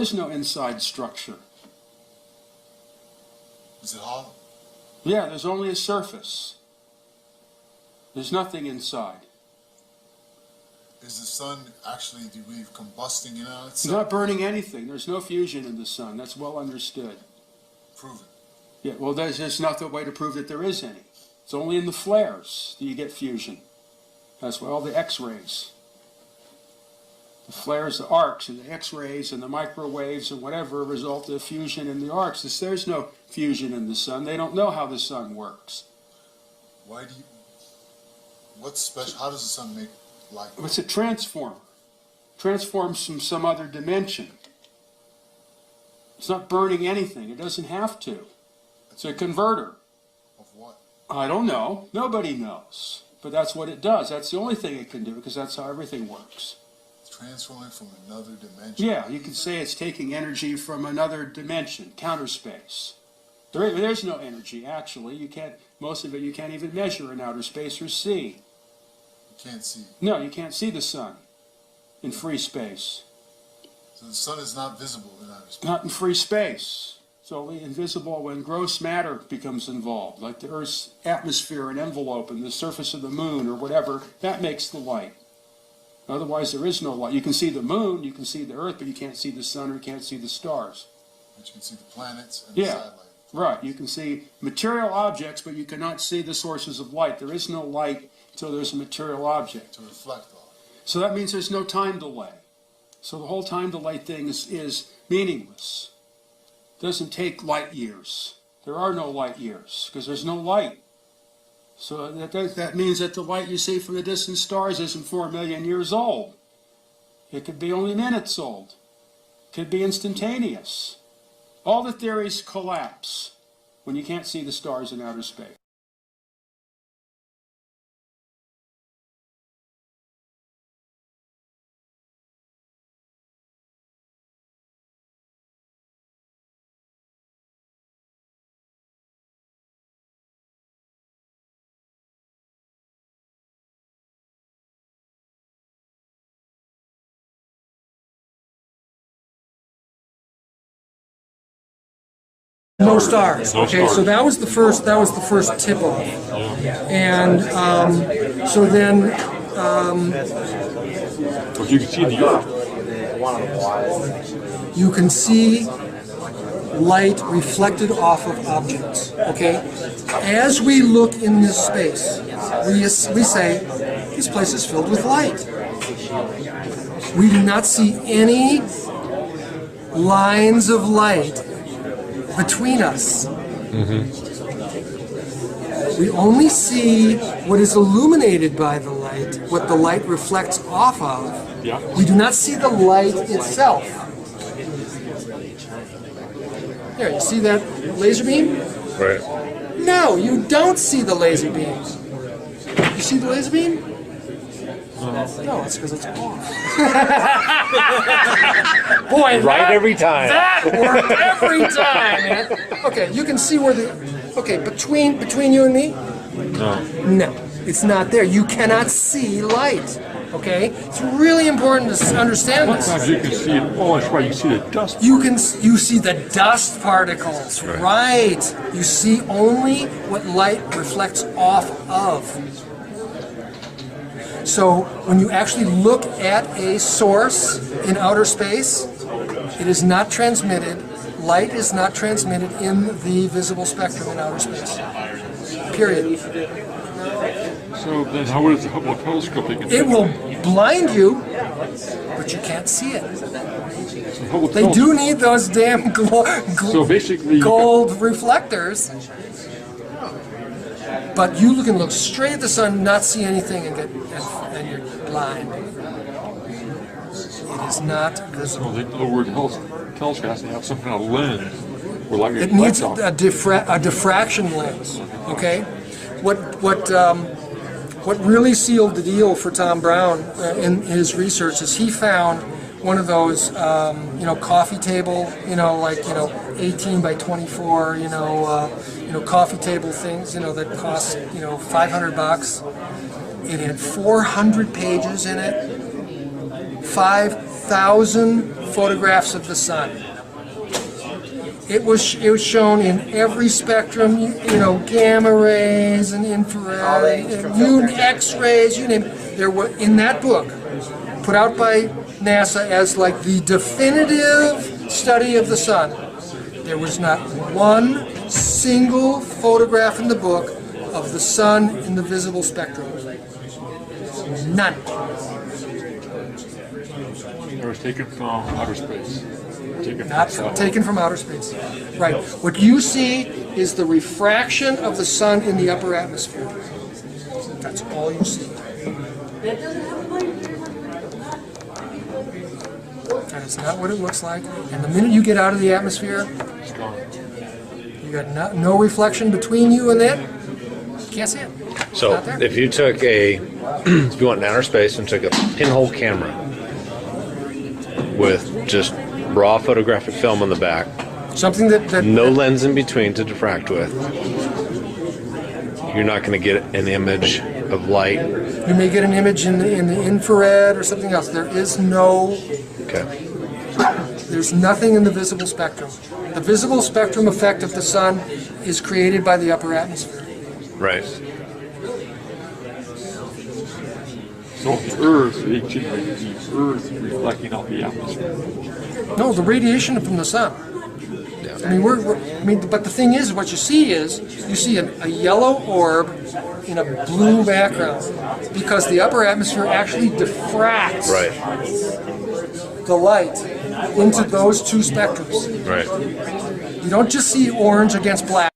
There's no inside structure. Is it hollow? Yeah, there's only a surface. There's nothing inside. Is the sun actually, do you believe, combusting in on It's itself? not burning anything. There's no fusion in the sun. That's well understood. Proven. Yeah, well, there's not the way to prove that there is any. It's only in the flares that you get fusion. That's why all the X-rays. The flares, the arcs, and the X-rays, and the microwaves, and whatever result of fusion in the arcs. There's no fusion in the sun. They don't know how the sun works. Why do you, what's special, how does the sun make light? It's a transformer. Transforms from some other dimension. It's not burning anything. It doesn't have to. It's a converter. Of what? I don't know. Nobody knows. But that's what it does. That's the only thing it can do, because that's how everything works. Transforming from another dimension. Yeah, you could say it's taking energy from another dimension, counter space. There's no energy, actually. You can't, most of it you can't even measure in outer space or see. You can't see. No, you can't see the sun in free space. So the sun is not visible in outer space? Not in free space. It's only invisible when gross matter becomes involved, like the Earth's atmosphere and envelope and the surface of the moon or whatever. That makes the light. Otherwise, there is no light. You can see the moon, you can see the Earth, but you can't see the sun or you can't see the stars. But you can see the planets and the satellites. Right. You can see material objects, but you cannot see the sources of light. There is no light until there's a material object. To reflect off. So that means there's no time delay. So the whole time delay thing is meaningless. It doesn't take light years. There are no light years because there's no light. So that means that the light you see from the distant stars isn't 4 million years old. It could be only minutes old. It could be instantaneous. All the theories collapse when you can't see the stars in outer space. No stars. Okay, so that was the first tip off, and so then. But you can see the Earth. You can see light reflected off of objects. Okay, as we look in this space, we say this place is filled with light. We do not see any lines of light between us. We only see what is illuminated by the light, what the light reflects off of. Yeah. We do not see the light itself. Here, you see that laser beam? Right. No, you don't see the laser beam. You see the laser beam? No, it's because it's off. Boy, Right every time. That worked every time, man. Okay, you can see where the... Okay, between you and me? No. No, it's not there. You cannot see light. Okay? It's really important to understand this. Sometimes you can see it. Oh, that's right. You see the dust. You see the dust particles, right? You see only what light reflects off of. So when you actually look at a source in outer space, it is not transmitted. Light is not transmitted in the visible spectrum in outer space. Period. So then how is the Hubble telescope? It will blind you, but you can't see it. So They do need those damn So basically, gold reflectors. But you can look straight at the sun, not see anything, and you're blind. It is not visible. in other words, the telescope has to have some kind of lens where light It needs reflects a diffraction lens. Okay, what really sealed the deal for Tom Brown in his research is he found one of those coffee table 18 by 24 coffee table things that cost $500. It had 400 pages in it, 5,000 photographs of the sun. It was shown in every spectrum, you know, gamma rays and infrared, and X-rays, you name it. There were, in that book, put out by NASA as like the definitive study of the sun, there was not one single photograph in the book of the sun in the visible spectrum. None. It was taken from outer space. Taken from outer space. Right. What you see is the refraction of the sun in the upper atmosphere. That's all you see. That is not what it looks like. And the minute you get out of the atmosphere, It's gone. you got no reflection between you and it. You can't see it. So Not there. if you took if you went in outer space and took a pinhole camera with just raw photographic film on the back, Something that no lens in between to diffract with, you're not going to get an image of light. you may get an image in the infrared or something else. There is no, Okay. there's nothing in the visible spectrum. The visible spectrum effect of the sun is created by the upper atmosphere. Right. So the Earth, actually, the Earth reflecting off the atmosphere. No, the radiation from the sun. I mean, but the thing is, what you see is, you see a yellow orb in a blue background because the upper atmosphere actually diffracts Right. the light into those two spectrums. Right. You don't just see orange against black.